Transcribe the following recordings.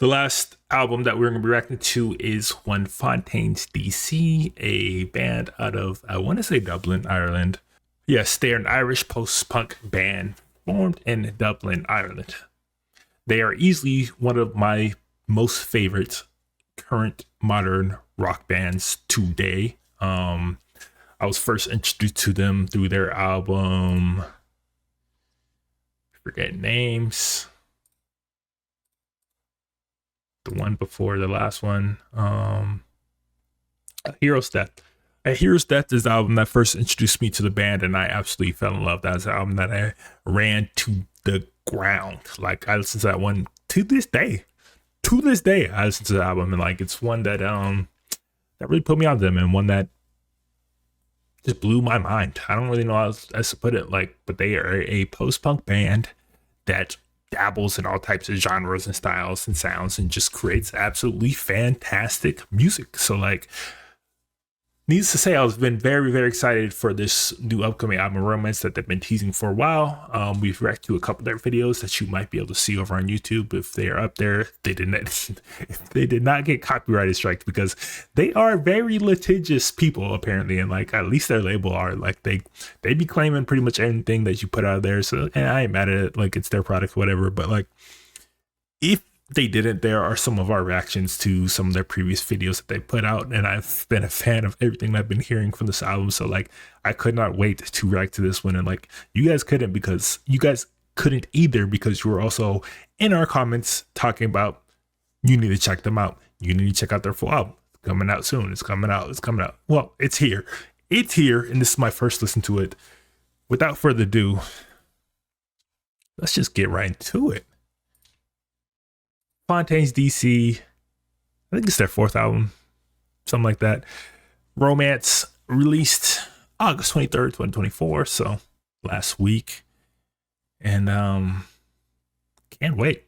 The last album that we're going to be reacting to is one Fontaines DC, a band out of, I want to say Dublin, Ireland. Yes, they're an Irish post-punk band formed in Dublin, Ireland. They are easily one of my most favorite current modern rock bands today. I was first introduced to them through their album, forget names, the one before the last one, Hero's Death. Hero's Death is the album that first introduced me to the band, and I absolutely fell in love. That's the album that I ran to the ground. Like, I listened to that one to this day. To this day, I listen to the album, and like, it's one that that really put me on them, and one that just blew my mind. I don't really know how else to put it, like, but they are a post-punk band that dabbles in all types of genres and styles and sounds and just creates absolutely fantastic music. So like, needless to say, I've been very, very excited for this new upcoming album, Romance, that they've been teasing for a while. We've reacted to a couple of their videos that you might be able to see over on YouTube if they are up there. They did not get copyrighted strikes, because they are very litigious people apparently, and like, at least their label are like, they be claiming pretty much anything that you put out there. So, and I ain't mad at it, like, it's their product, whatever. But like, if they didn't, there are some of our reactions to some of their previous videos that they put out, and I've been a fan of everything I've been hearing from this album. So like, I could not wait to react to this one, and like, you guys couldn't, because you guys couldn't either, because you were also in our comments talking about, you need to check them out, you need to check out their full album. It's coming out soon, it's coming out. Well, it's here, and this is my first listen to it. Without further ado, let's just get right into it. Fontaines DC, I think it's their fourth album, something like that. Romance, released August 23rd, 2024, so last week. And can't wait.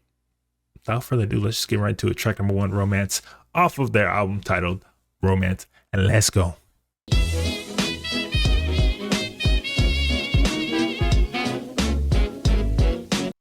Without further ado, let's just get right to it. Track number 1, Romance, off of their album titled Romance, and let's go.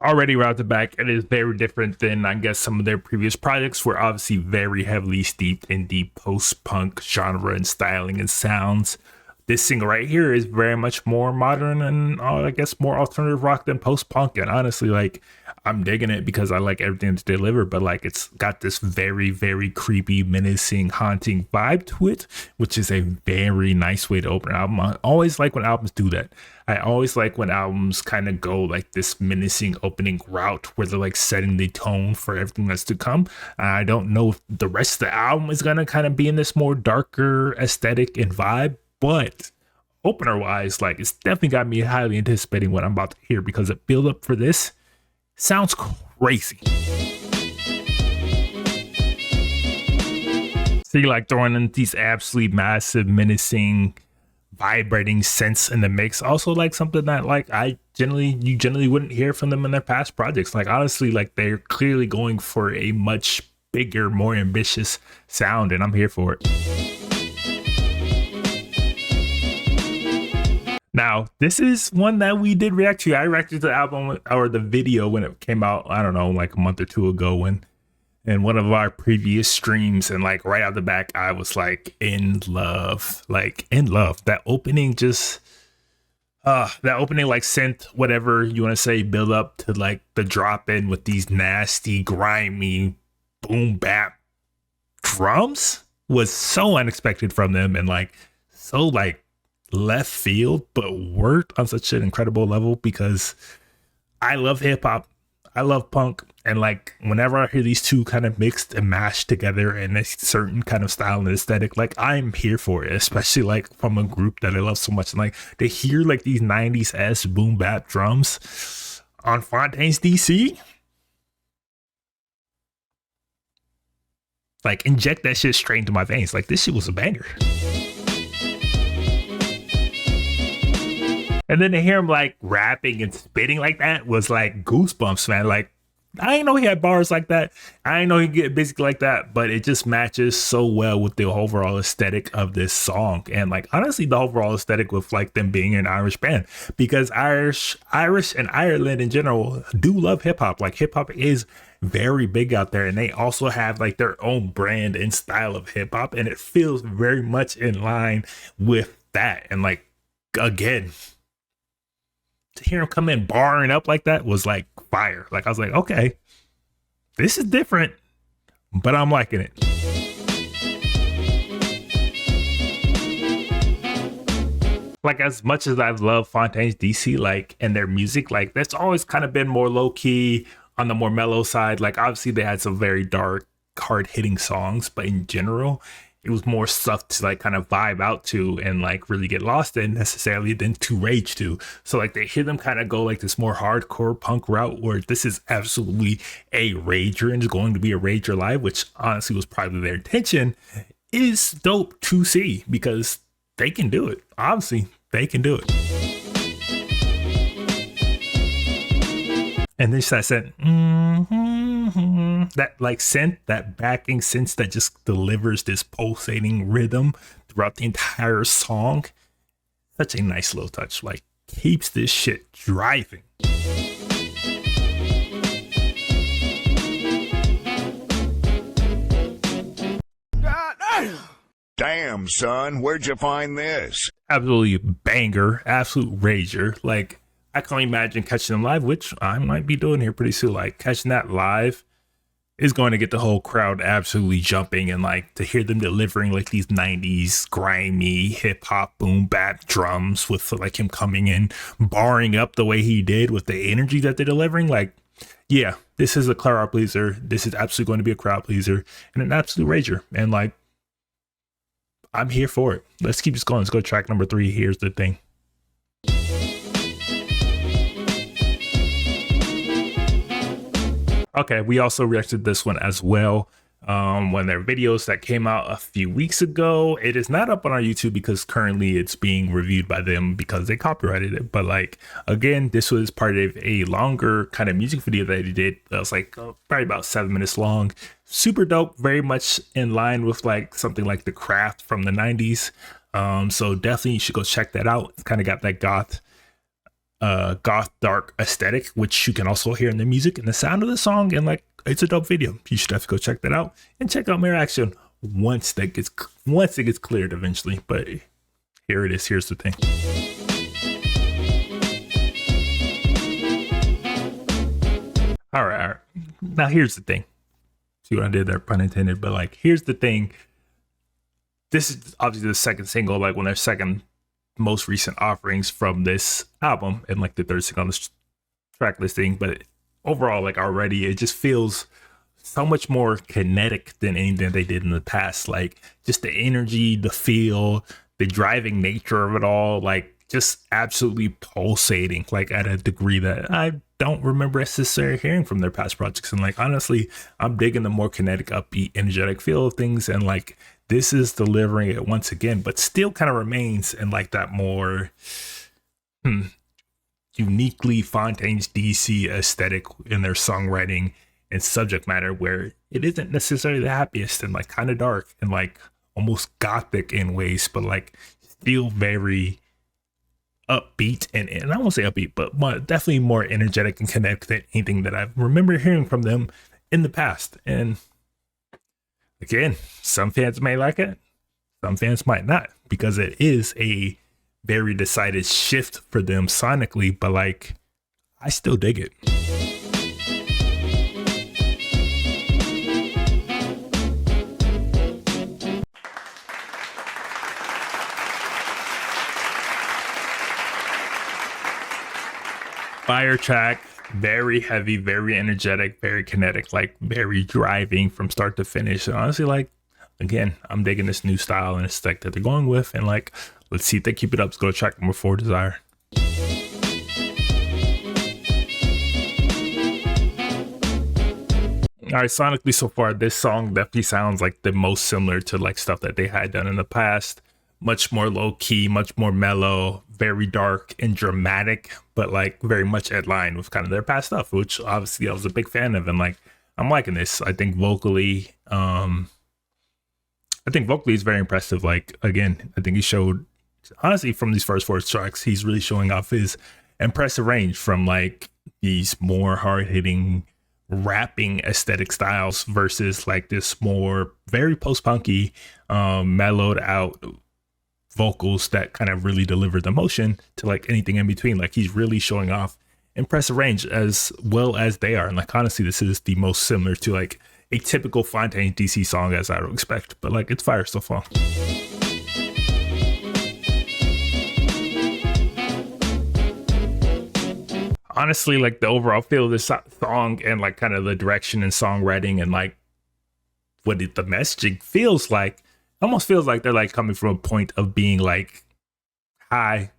Already right out the back, it is very different than, I guess, some of their previous projects, were obviously very heavily steeped in the post-punk genre and styling and sounds. This single right here is very much more modern and I guess more alternative rock than post-punk, and honestly, like, I'm digging it because I like everything it's delivered, but like, it's got this very, very creepy, menacing, haunting vibe to it, which is a very nice way to open an album. I always like when albums do that. I always like when albums kind of go like this menacing opening route where they're like setting the tone for everything that's to come. I don't know if the rest of the album is going to kind of be in this more darker aesthetic and vibe, but opener wise, like, it's definitely got me highly anticipating what I'm about to hear, because the build up for this sounds crazy. So you like throwing in these absolutely massive, menacing, vibrating synths in the mix. Also like something that like you generally wouldn't hear from them in their past projects. Like, honestly, like, they're clearly going for a much bigger, more ambitious sound, and I'm here for it. Now, this is one that we did react to. I reacted to the album, or the video, when it came out, I don't know, like a month or two ago, in one of our previous streams, and like, right out the back, I was like in love. That opening just, that opening, like, synth, whatever you want to say, build up to like the drop in with these nasty, grimy, boom bap drums was so unexpected from them, and like, so like left field, but worked on such an incredible level, because I love hip hop, I love punk, and like, whenever I hear these two kind of mixed and mashed together in a certain kind of style and aesthetic, like, I'm here for it, especially like from a group that I love so much. And like, to hear like these 90s boom bap drums on Fontaines DC, like, inject that shit straight into my veins. Like, this shit was a banger. And then to hear him like rapping and spitting like that was like goosebumps, man. Like, I ain't know he had bars like that. I ain't know he get busy like that, but it just matches so well with the overall aesthetic of this song. And like honestly, the overall aesthetic with like them being an Irish band, because Irish and Ireland in general do love hip hop. Like hip hop is very big out there, and they also have like their own brand and style of hip hop, and it feels very much in line with that. And like again, to hear him come in barring up like that was like fire. Like I was like, okay, this is different, but I'm liking it. Like as much as I love Fontaines DC, like and their music, like that's always kind of been more low key on the more mellow side. Like obviously they had some very dark, hard hitting songs, but in general, it was more stuff to like kind of vibe out to and like really get lost in necessarily than to rage to. So like they hear them kind of go like this more hardcore punk route where this is absolutely a rager and is going to be a rager live, which honestly was probably their intention, is dope to see because they can do it. Obviously, they can do it. And this I said, that like synth, that backing synth that just delivers this pulsating rhythm throughout the entire song. Such a nice little touch. Like keeps this shit driving. Damn, son, where'd you find this? Absolutely banger, absolute rager. Like I can only imagine catching them live, which I might be doing here pretty soon. Like catching that live is going to get the whole crowd absolutely jumping, and like to hear them delivering like these 90s grimy hip hop boom bap drums with like him coming in, barring up the way he did with the energy that they're delivering. Like, yeah, this is a crowd pleaser. This is absolutely going to be a crowd pleaser and an absolute rager. And like, I'm here for it. Let's keep this going. Let's go to track number 3. Here's the thing. Okay, we also reacted to this one as well. One of their videos that came out a few weeks ago. It is not up on our YouTube because currently it's being reviewed by them because they copyrighted it. But like, again, this was part of a longer kind of music video that he did. That was like probably about 7 minutes long. Super dope, very much in line with like something like The Craft from the 90s. So definitely you should go check that out. It's kind of got that goth dark aesthetic, which you can also hear in the music and the sound of the song, and like it's a dope video. You should have to go check that out and check out my reaction once it gets cleared eventually. But here it is. Here's the thing. All right. Now here's the thing. See what I did there, pun intended. But like, here's the thing. This is obviously the second single, like one of their second most recent offerings from this album, and like the third single on this track listing. But overall, like already it just feels so much more kinetic than anything they did in the past. Like just the energy, the feel, the driving nature of it all, like just absolutely pulsating, like at a degree that I don't remember necessarily hearing from their past projects. And like honestly, I'm digging the more kinetic, upbeat, energetic feel of things, and like this is delivering it once again, but still kind of remains in like that more uniquely Fontaines DC aesthetic in their songwriting and subject matter, where it isn't necessarily the happiest and like kind of dark and like almost gothic in ways, but like still very upbeat and I won't say upbeat, but definitely more energetic and connected than anything that I remember hearing from them in the past. And again, some fans may like it, some fans might not, because it is a very decided shift for them sonically, but like I still dig it. Fire track, very heavy, very energetic, very kinetic, like very driving from start to finish. And honestly, like again, I'm digging this new style and aesthetic that they're going with, and like let's see if they keep it up. Let's go to track number 4, Desire. All right, sonically so far, this song definitely sounds like the most similar to like stuff that they had done in the past. much more low key, much more mellow, very dark and dramatic, but like very much in line with kind of their past stuff, which obviously I was a big fan of. And like, I'm liking this. I think vocally is very impressive. Like, again, I think he showed, honestly, from these first four tracks, he's really showing off his impressive range from like these more hard hitting rapping aesthetic styles versus like this more very post punky, mellowed out vocals that kind of really deliver the emotion to like anything in between. Like, he's really showing off impressive range as well as they are. And like, honestly, this is the most similar to like a typical Fontaines DC song as I would expect, but like, it's fire so far. Honestly, like the overall feel of this song and like kind of the direction and songwriting and like what the messaging feels like, almost feels like they're like coming from a point of being like high,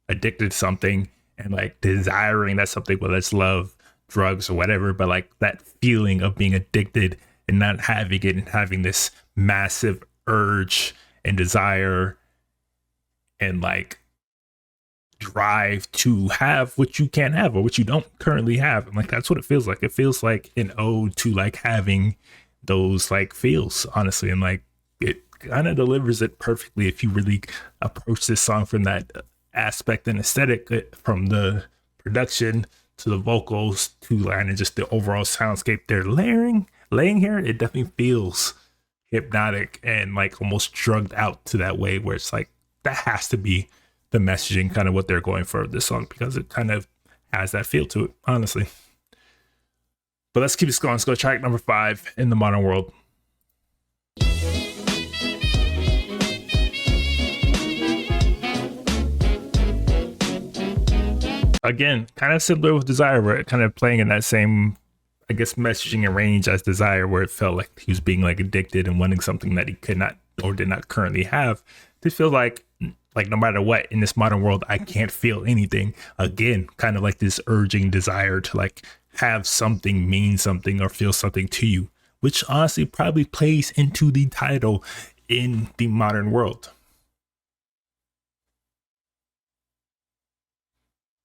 addicted to something, and like desiring that something, whether it's love, drugs, or whatever, but like that feeling of being addicted and not having it and having this massive urge and desire and like drive to have what you can't have or what you don't currently have. And like, that's what it feels like. It feels like an ode to like having those like feels, honestly. And like, it kind of delivers it perfectly if you really approach this song from that aspect and aesthetic, from the production to the vocals to and just the overall soundscape they're laying here. It definitely feels hypnotic and like almost drugged out to that way where it's like, that has to be the messaging, kind of what they're going for this song, because it kind of has that feel to it, honestly. But let's keep this going. Let's go track number 5, In the Modern World. Again, kind of similar with Desire, where it kind of playing in that same, I guess, messaging and range as Desire, where it felt like he was being like addicted and wanting something that he could not or did not currently have. This feels like no matter what in this modern world, I can't feel anything. Again, kind of like this urging desire to like have something mean something or feel something to you, which honestly probably plays into the title, In the Modern World.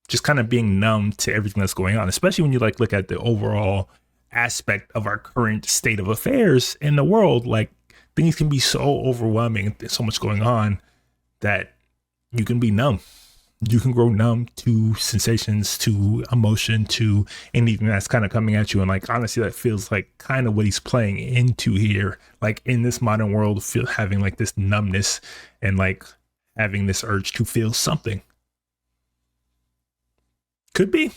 Just kind of being numb to everything that's going on, especially when you like look at the overall aspect of our current state of affairs in the world. Like, things can be so overwhelming, there's so much going on that you can be numb. You can grow numb to sensations, to emotion, to anything that's kind of coming at you. And like, honestly, that feels like kind of what he's playing into here. Like, in this modern world, having like this numbness and like having this urge to feel something. Could be.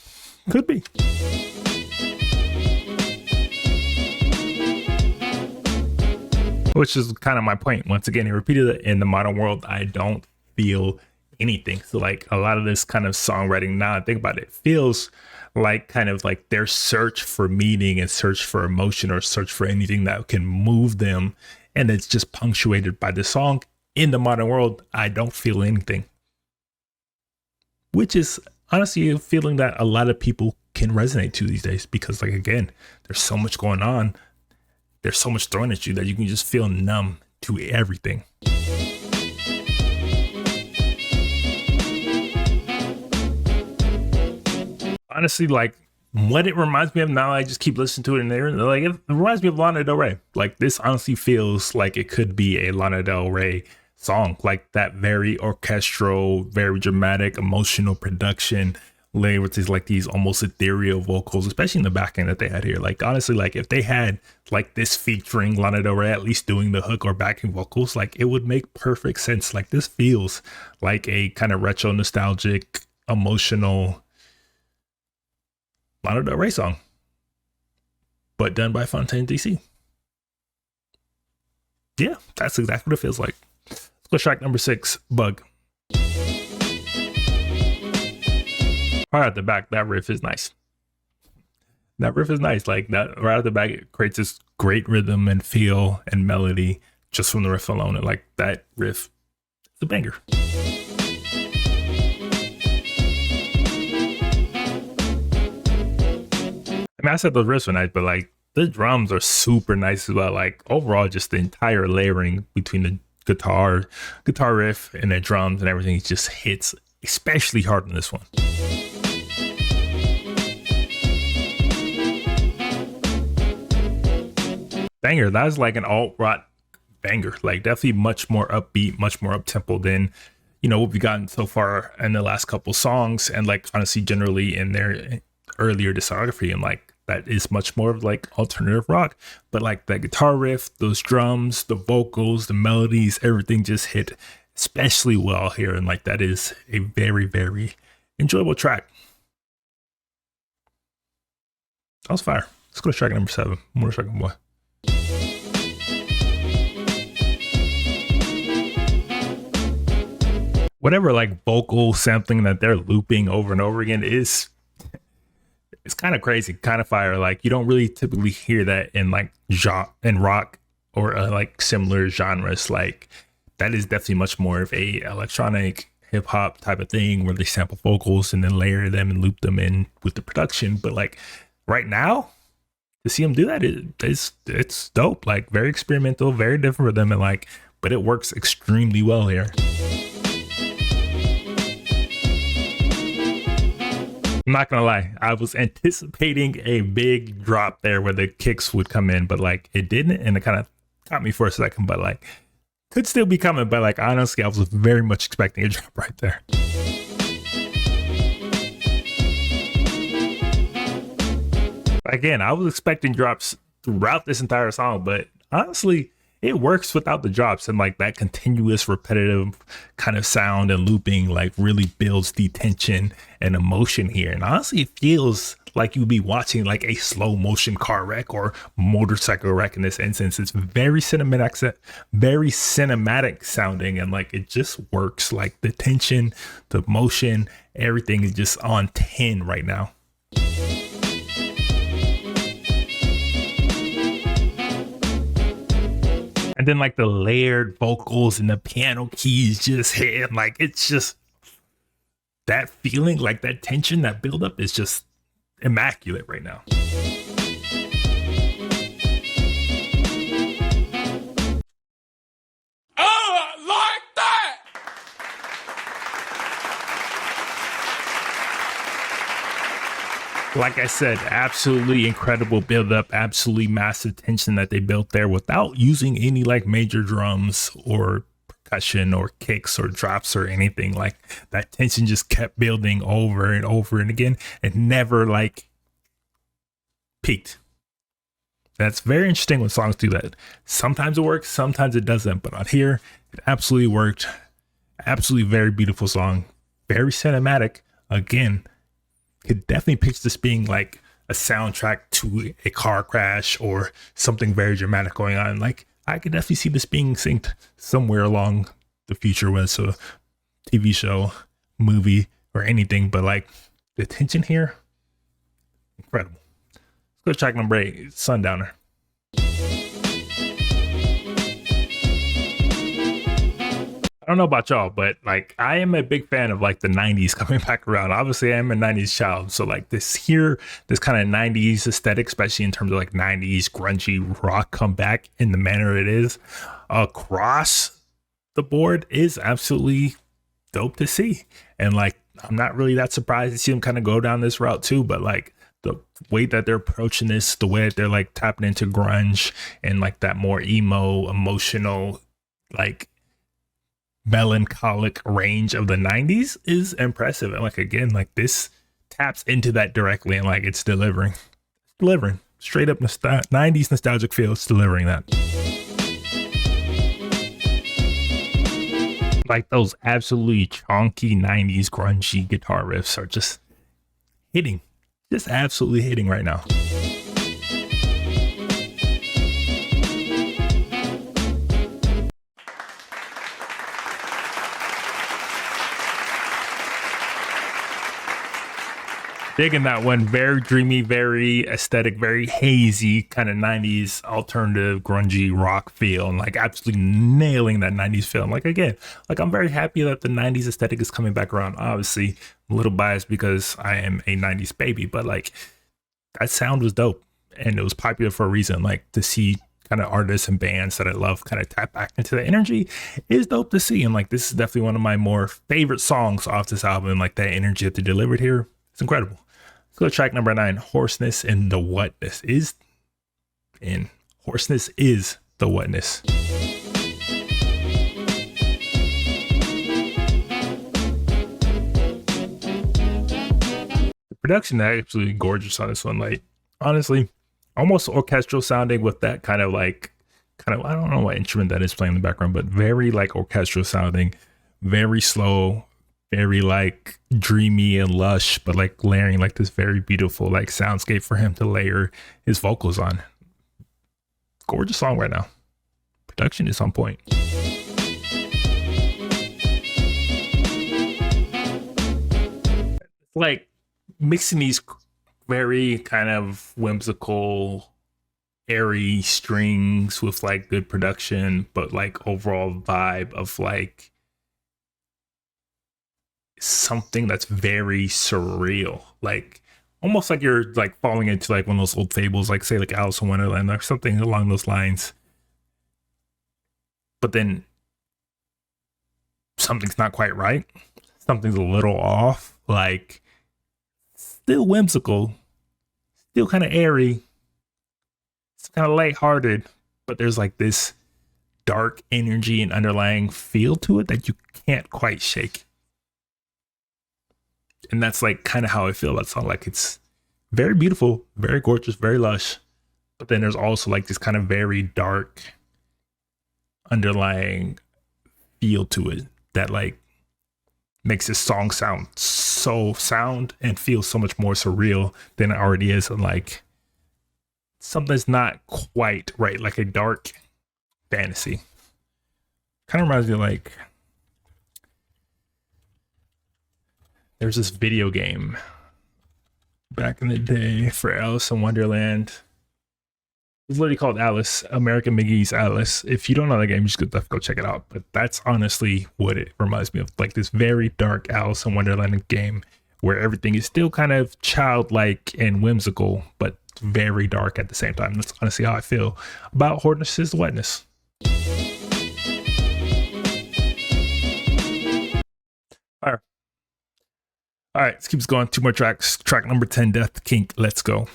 Which is kind of my point. Once again, he repeated it, in the modern world, I don't feel anything. So like, a lot of this kind of songwriting, now I think about it, feels like kind of like their search for meaning and search for emotion or search for anything that can move them. And it's just punctuated by the song, in the modern world, I don't feel anything. Which is honestly a feeling that a lot of people can resonate to these days, because like, again, there's so much going on. There's so much thrown at you that you can just feel numb to everything. Honestly, like, what it reminds me of now, I just keep listening to it and there, like, it reminds me of Lana Del Rey. Like, this honestly feels like it could be a Lana Del Rey song, like that very orchestral, very dramatic, emotional production layered with these like these almost ethereal vocals, especially in the back end that they had here. Like, honestly, like if they had like this featuring Lana Del Rey at least doing the hook or backing vocals, like it would make perfect sense. Like, this feels like a kind of retro, nostalgic, emotional Lana Del Rey song, but done by Fontaines DC. Yeah, that's exactly what it feels like. Let's go track number 6, Bug. Right at the back, that riff is nice. Like that right at the back, it creates this great rhythm and feel and melody just from the riff alone. And like, that riff is a banger. I mean, I said those riffs were nice, but like the drums are super nice as well. Like, overall, just the entire layering between the guitar riff and the drums and everything just hits especially hard on this one. Banger. That was like an alt rock banger, like definitely much more upbeat, much more up tempo than what we've gotten so far in the last couple songs, and like honestly generally in their earlier discography. And like that is much more of like alternative rock, but like that guitar riff, those drums, the vocals, the melodies, everything just hit especially well here. And like that is a very, very enjoyable track. That was fire. Let's go to track number 7, Motorcycle Boy. Whatever like vocal sampling that they're looping over and over again is, it's kind of crazy, kind of fire. Like you don't really typically hear that in like in rock or like similar genres. Like that is definitely much more of a electronic hip hop type of thing where they sample vocals and then layer them and loop them in with the production. But like right now, to see them do that, it's dope. Like very experimental, very different for them, and like, but it works extremely well here. I'm not gonna lie, I was anticipating a big drop there where the kicks would come in, but like it didn't, and it kind of caught me for a second, but like could still be coming. But like honestly, I was very much expecting a drop right there. Again, I was expecting drops throughout this entire song, but honestly, it works without the drops, and like that continuous repetitive kind of sound and looping like really builds the tension and emotion here. And honestly, it feels like you'd be watching like a slow motion car wreck or motorcycle wreck in this instance. It's very cinematic sounding, and like it just works. Like the tension, the motion, everything is just on 10 right now. And then like the layered vocals and the piano keys just hit, like it's just that feeling, like that tension, that buildup is just immaculate right now. Like I said, absolutely incredible build-up, absolutely massive tension that they built there without using any like major drums or percussion or kicks or drops or anything. Like that tension just kept building over and over and again and never like peaked. That's very interesting when songs do that. Sometimes it works, sometimes it doesn't, but on here, it absolutely worked. Absolutely very beautiful song, very cinematic. Again, could definitely picture this being like a soundtrack to a car crash or something very dramatic going on. Like I could definitely see this being synced somewhere along the future, whether it's a TV show, movie, or anything. But like the tension here, incredible. Let's go to track number 8, Sundowner. I don't know about y'all, but like I am a big fan of like the 90s coming back around. Obviously, I am a 90s child, so like this kind of 90s aesthetic, especially in terms of like 90s grungy rock come back in the manner it is across the board is absolutely dope to see. And like I'm not really that surprised to see them kind of go down this route too, but like the way that they're approaching this, the way that they're like tapping into grunge and like that more emo, emotional, like melancholic range of the 90s is impressive. And like again, like this taps into that directly, and like it's delivering straight up 90s nostalgic feel. It's delivering that. Like those absolutely chunky 90s grungy guitar riffs are just hitting, just absolutely hitting right now. Digging that one. Very dreamy, very aesthetic, very hazy kind of 90s alternative grungy rock feel, and like absolutely nailing that 90s feel. And like again, like I'm very happy that the 90s aesthetic is coming back around. Obviously I'm a little biased because I am a 90s baby, but like that sound was dope and it was popular for a reason. Like to see kind of artists and bands that I love kind of tap back into the energy is dope to see. And like, this is definitely one of my more favorite songs off this album. And like that energy that they delivered here, it's incredible. Let's go to track number 9, Hoarseness in the Whatness is in Hoarseness is the Whatness. The production is absolutely gorgeous on this one. Like, honestly, almost orchestral sounding with that kind of I don't know what instrument that is playing in the background, but very like orchestral sounding, very slow, very like dreamy and lush, but like layering like this very beautiful like soundscape for him to layer his vocals on. Gorgeous song right now. Production is on point. Like mixing these very kind of whimsical, airy strings with like good production, but like overall vibe of like something that's very surreal, like almost like you're like falling into like one of those old fables, like say like Alice in Wonderland or something along those lines. But then something's not quite right. Something's a little off. Like still whimsical, still kind of airy, it's kind of lighthearted, but there's like this dark energy and underlying feel to it that you can't quite shake. And that's like kind of how I feel about the song. Like it's very beautiful, very gorgeous, very lush, but then there's also like this kind of very dark underlying feel to it that like makes this song sound and feel so much more surreal than it already is. And like something's not quite right, like a dark fantasy. Kind of reminds me of like, there's this video game back in the day for Alice in Wonderland. It's literally called Alice, American McGee's Alice. If you don't know that game, you just go check it out. But that's honestly what it reminds me of. Like this very dark Alice in Wonderland game where everything is still kind of childlike and whimsical, but very dark at the same time. That's honestly how I feel about Hoarseness is the Wetness. All right, let's keep this going. 2 more tracks. Track number 10, Death Kink. Let's go.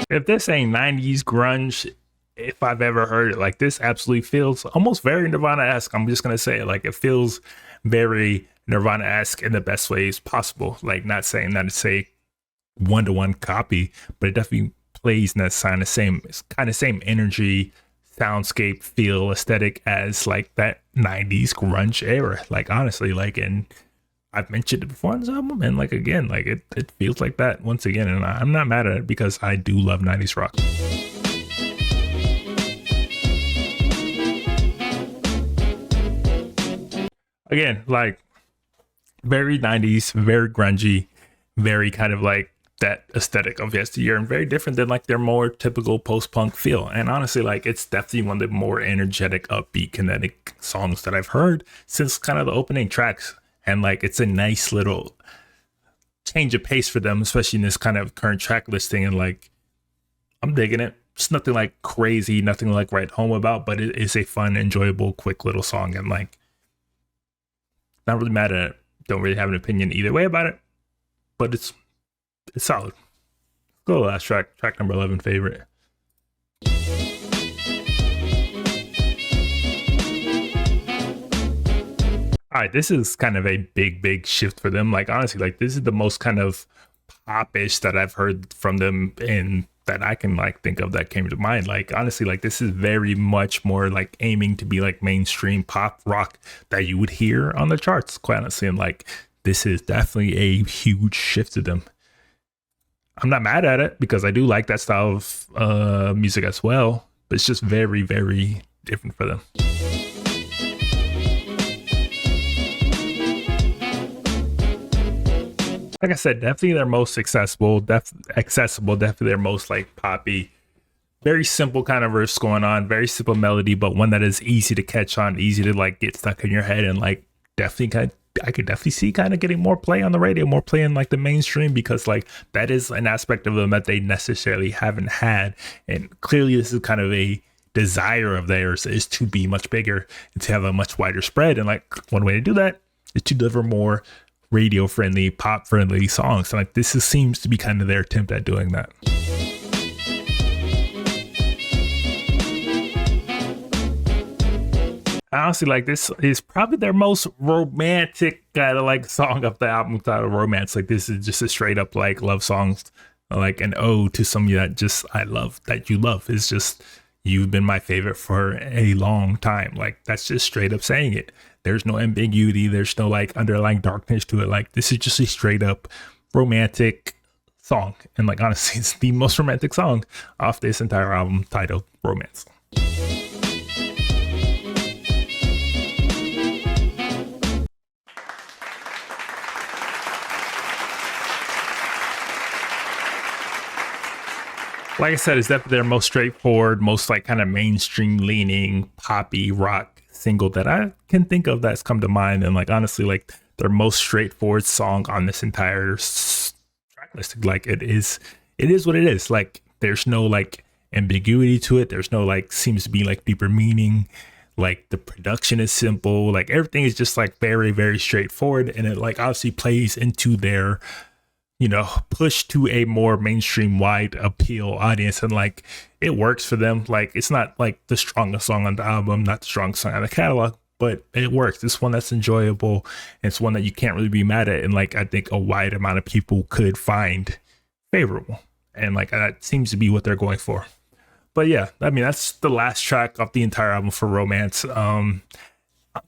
If this ain't 90s grunge, if I've ever heard it, like this absolutely feels almost very Nirvana-esque. I'm just going to say it. Like it feels very Nirvana-esque in the best ways possible. Like not saying that it's a one-to-one copy, but it definitely plays in that same energy, soundscape, feel, aesthetic as like that 90s grunge era. Like honestly, like, and I've mentioned it before on this album, and like again, like it feels like that once again, and I'm not mad at it because I do love 90s rock. Again, like very 90s, very grungy, very kind of like that aesthetic of yesteryear, and very different than like their more typical post-punk feel. And honestly, like it's definitely one of the more energetic, upbeat, kinetic songs that I've heard since kind of the opening tracks. And like it's a nice little change of pace for them, especially in this kind of current track listing. And like I'm digging it. It's nothing like crazy, nothing like write home about, but it is a fun, enjoyable, quick little song. And like not really mad at it. Don't really have an opinion either way about it, but it's solid. Let's go to the last track number 11, favorite. All right, this is kind of a big shift for them. Like honestly, like this is the most kind of pop-ish that I've heard from them and that I can like think of that came to mind. Like honestly, like this is very much more like aiming to be like mainstream pop rock that you would hear on the charts, quite honestly. And like this is definitely a huge shift to them. I'm not mad at it because I do like that style of music as well, but it's just very different for them. Like I said, definitely their most accessible, definitely their most like poppy, very simple kind of verse going on, very simple melody, but one that is easy to catch on, easy to like get stuck in your head, and like definitely I could definitely see kind of getting more play on the radio, more play in like the mainstream, because like that is an aspect of them that they necessarily haven't had. And clearly this is kind of a desire of theirs, is to be much bigger and to have a much wider spread. And like one way to do that is to deliver more radio friendly, pop friendly songs. And like seems to be kind of their attempt at doing that. Honestly, like this is probably their most romantic kind of like song of the album titled Romance. Like this is just a straight up like love songs, like an ode to somebody that just I love, that you love. It's just, you've been my favorite for a long time. Like that's just straight up saying it. There's no ambiguity. There's no like underlying darkness to it. Like this is just a straight up romantic song. And like honestly, it's the most romantic song off this entire album titled Romance. Like I said, it's definitely their most straightforward, most like kind of mainstream leaning poppy rock single that I can think of that's come to mind. And like honestly, like their most straightforward song on this entire track list. Like it is what it is. Like there's no like ambiguity to it. There's no like seems to be like deeper meaning. Like the production is simple. Like everything is just like very, very straightforward. And it like obviously plays into their, you know, push to a more mainstream wide appeal audience, and like it works for them. Like it's not like the strongest song on the album, not the strongest song on the catalog, but it works. It's one that's enjoyable. It's one that you can't really be mad at, and like I think a wide amount of people could find favorable, and like that seems to be what they're going for. But yeah, I mean that's the last track off the entire album for Romance. Quite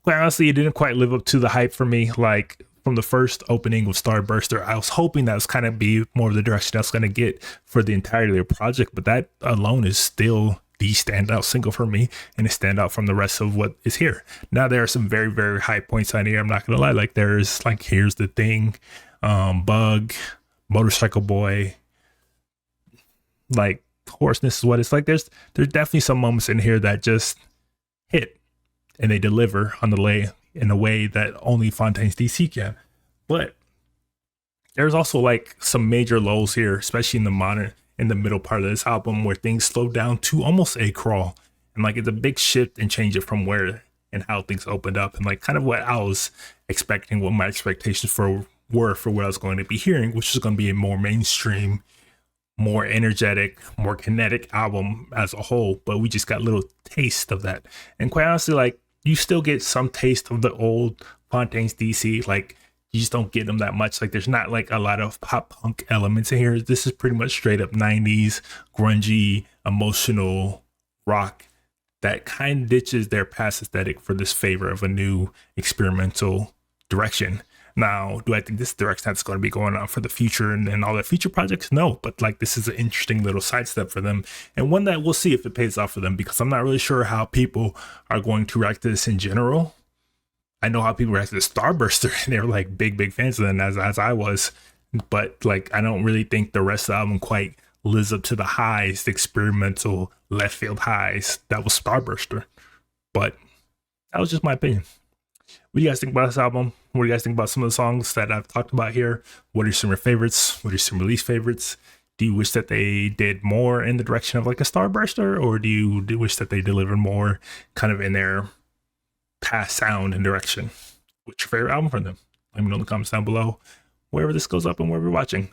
honestly, it didn't quite live up to the hype for me. Like from the first opening with Starburster, I was hoping that was kind of be more of the direction I was going to get for the entirety of the project, but that alone is still the standout single for me, and a standout from the rest of what is here. Now there are some very, very high points on here. I'm not going to lie. Like there's like Here's the Thing, Bug, Motorcycle Boy, like Hoarseness is what it's like. There's definitely some moments in here that just hit, and they deliver on the lay in a way that only Fontaines DC can. But there's also like some major lows here, especially in the middle part of this album, where things slow down to almost a crawl. And like it's a big shift and change it from where and how things opened up, and like kind of what I was expecting, what my expectations were for what I was going to be hearing, which is going to be a more mainstream, more energetic, more kinetic album as a whole. But we just got a little taste of that. And quite honestly, like you still get some taste of the old Fontaines DC. Like you just don't get them that much. Like there's not like a lot of pop punk elements in here. This is pretty much straight up 90s grungy emotional rock that kind of ditches their past aesthetic for this favor of a new experimental direction. Now, do I think this direction that's going to be going on for the future and all their future projects? No, but like this is an interesting little sidestep for them, and one that we'll see if it pays off for them, because I'm not really sure how people are going to react to this in general. I know how people react to Starburster, and they're like big fans of them as I was, but like I don't really think the rest of the album quite lives up to the highs, the experimental left field highs that was Starburster. But that was just my opinion. What do you guys think about this album? What do you guys think about some of the songs that I've talked about here? What are some of your favorites? What are some release favorites? Do you wish that they did more in the direction of like a Starburster, or do you wish that they delivered more kind of in their past sound and direction? What's your favorite album from them? Let me know in the comments down below, wherever this goes up and wherever you're watching.